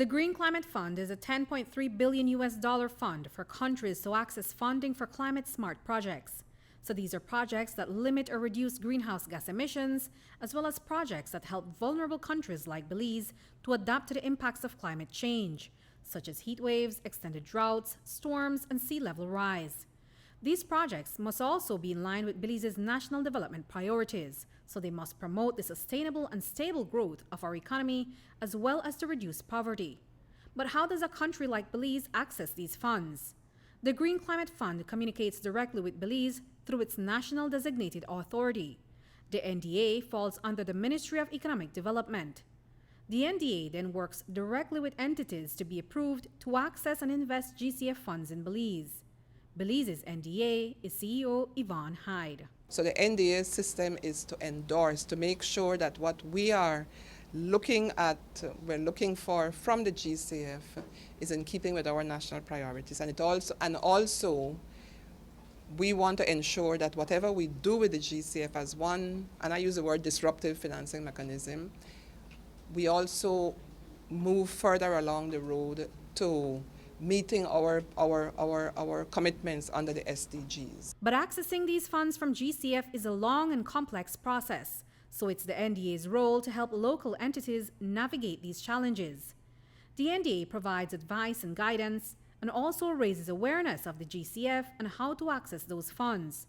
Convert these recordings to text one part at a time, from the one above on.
The Green Climate Fund is a $10.3 billion fund for countries to access funding for climate-smart projects. So these are projects that limit or reduce greenhouse gas emissions, as well as projects that help vulnerable countries like Belize to adapt to the impacts of climate change, such as heat waves, extended droughts, storms, and sea level rise. These projects must also be in line with Belize's national development priorities, so they must promote the sustainable and stable growth of our economy as well as to reduce poverty. But how does a country like Belize access these funds? The Green Climate Fund communicates directly with Belize through its National Designated Authority. The NDA falls under the Ministry of Economic Development. The NDA then works directly with entities to be approved to access and invest GCF funds in Belize. Belize's NDA is CEO Yvonne Hyde. So the NDA system is to endorse, to make sure that what we are looking at, we're looking for from the GCF is in keeping with our national priorities. And also we want to ensure that whatever we do with the GCF as one, and I use the word disruptive financing mechanism, we also move further along the road to meeting our commitments under the SDGs. But accessing these funds from GCF is a long and complex process, so it's the NDA's role to help local entities navigate these challenges. The NDA provides advice and guidance and also raises awareness of the GCF and how to access those funds.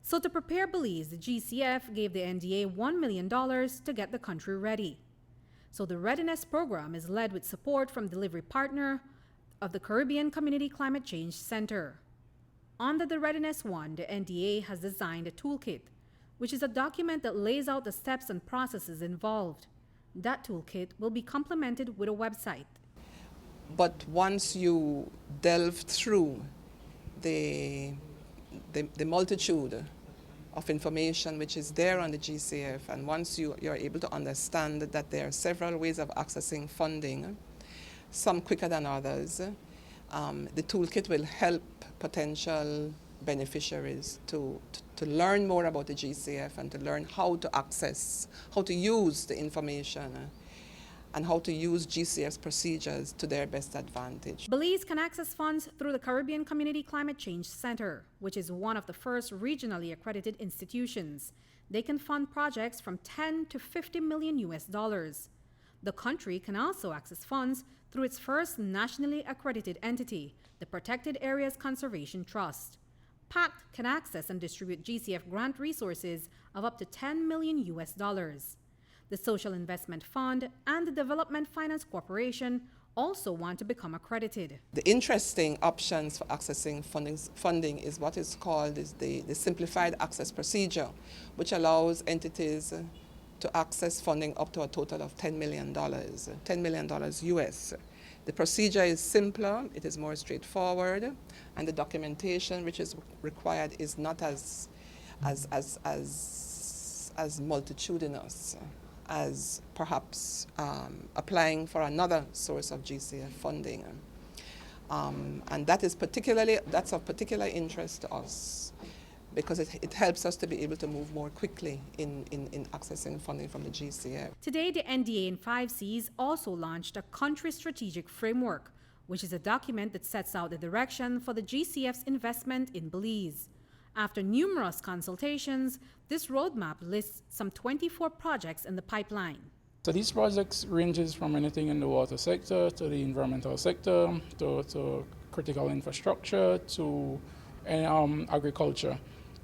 So to prepare Belize, the GCF gave the NDA $1 million to get the country ready. So the readiness program is led with support from delivery partner of the Caribbean Community Climate Change Center. Under the Readiness One, the NDA has designed a toolkit, which is a document that lays out the steps and processes involved. That toolkit will be complemented with a website. But once you delve through the multitude of information which is there on the GCF, and once you're able to understand that there are several ways of accessing funding, some quicker than others, the toolkit will help potential beneficiaries to learn more about the GCF and to learn how to access, how to use the information and how to use GCF's procedures to their best advantage. Belize can access funds through the Caribbean Community Climate Change Center, which is one of the first regionally accredited institutions. They can fund projects from 10 to 50 million US dollars. The country can also access funds through its first nationally accredited entity, the Protected Areas Conservation Trust. PACT can access and distribute GCF grant resources of up to 10 million US dollars. The Social Investment Fund and the Development Finance Corporation also want to become accredited. The interesting options for accessing funding is what is called the Simplified Access Procedure, which allows entities to access funding up to a total of $10 million US. The procedure is simpler, it is more straightforward, and the documentation which is required is not as multitudinous as perhaps applying for another source of GCF funding. And that's of particular interest to us, because it helps us to be able to move more quickly in accessing funding from the GCF. Today, the NDA and 5Cs also launched a Country Strategic Framework, which is a document that sets out the direction for the GCF's investment in Belize. After numerous consultations, this roadmap lists some 24 projects in the pipeline. So these projects ranges from anything in the water sector to the environmental sector to critical infrastructure to agriculture.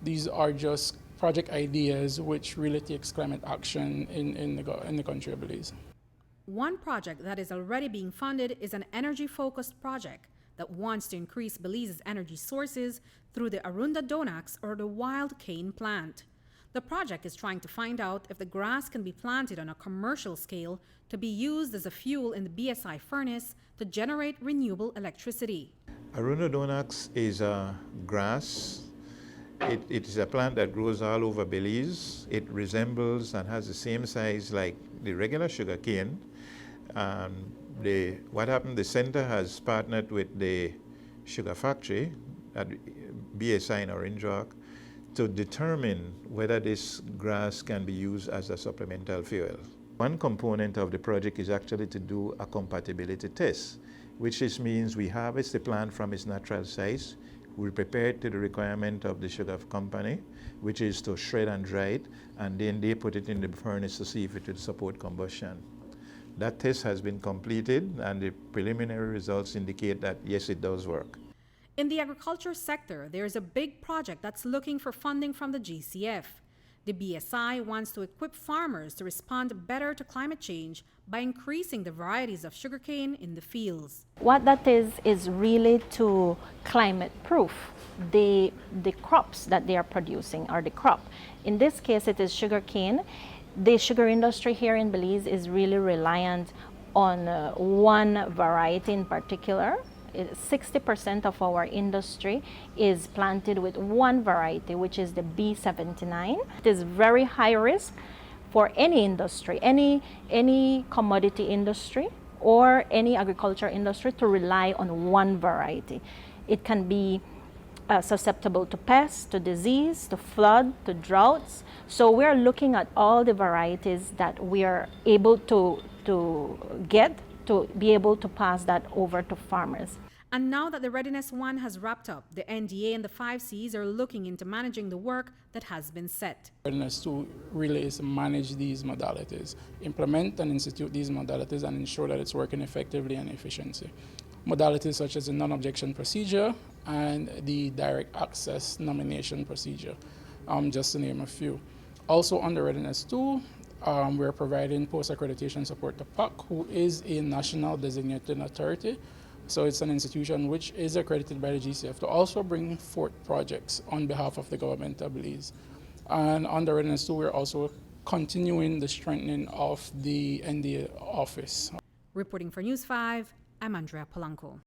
These are just project ideas which really takes climate action in the country of Belize. One project that is already being funded is an energy-focused project that wants to increase Belize's energy sources through the Arunda Donax or the wild cane plant. The project is trying to find out if the grass can be planted on a commercial scale to be used as a fuel in the BSI furnace to generate renewable electricity. Arunda Donax is a grass. It is a plant that grows all over Belize. It resembles and has the same size like the regular sugar cane. What happened, the center has partnered with the sugar factory at BSI in Orange Walk to determine whether this grass can be used as a supplemental fuel. One component of the project is actually to do a compatibility test, which just means we harvest the plant from its natural size, we prepare it to the requirement of the sugar company, which is to shred and dry it, and then they put it in the furnace to see if it will support combustion. That test has been completed, and the preliminary results indicate that yes, it does work. In the agriculture sector, there is a big project that's looking for funding from the GCF. The BSI wants to equip farmers to respond better to climate change by increasing the varieties of sugarcane in the fields. What that is really to climate proof the crops that they are producing, or the crop. In this case, it is sugarcane. The sugar industry here in Belize is really reliant on one variety in particular. 60% of our industry is planted with one variety, which is the B79. It is very high risk for any industry, any commodity industry or any agriculture industry to rely on one variety. It can be susceptible to pests, to disease, to flood, to droughts. So we're looking at all the varieties that we are able to get to be able to pass that over to farmers. And now that the Readiness 1 has wrapped up, the NDA and the 5 Cs are looking into managing the work that has been set. Readiness 2 really is to manage these modalities, implement and institute these modalities, and ensure that it's working effectively and efficiently. Modalities such as the non-objection procedure and the direct access nomination procedure, just to name a few. Also under Readiness 2, we're providing post-accreditation support to PAC, who is a national designated authority. So it's an institution which is accredited by the GCF to also bring forth projects on behalf of the government of Belize. And under Readiness 2, we're also continuing the strengthening of the NDA office. Reporting for News 5, I'm Andrea Polanco.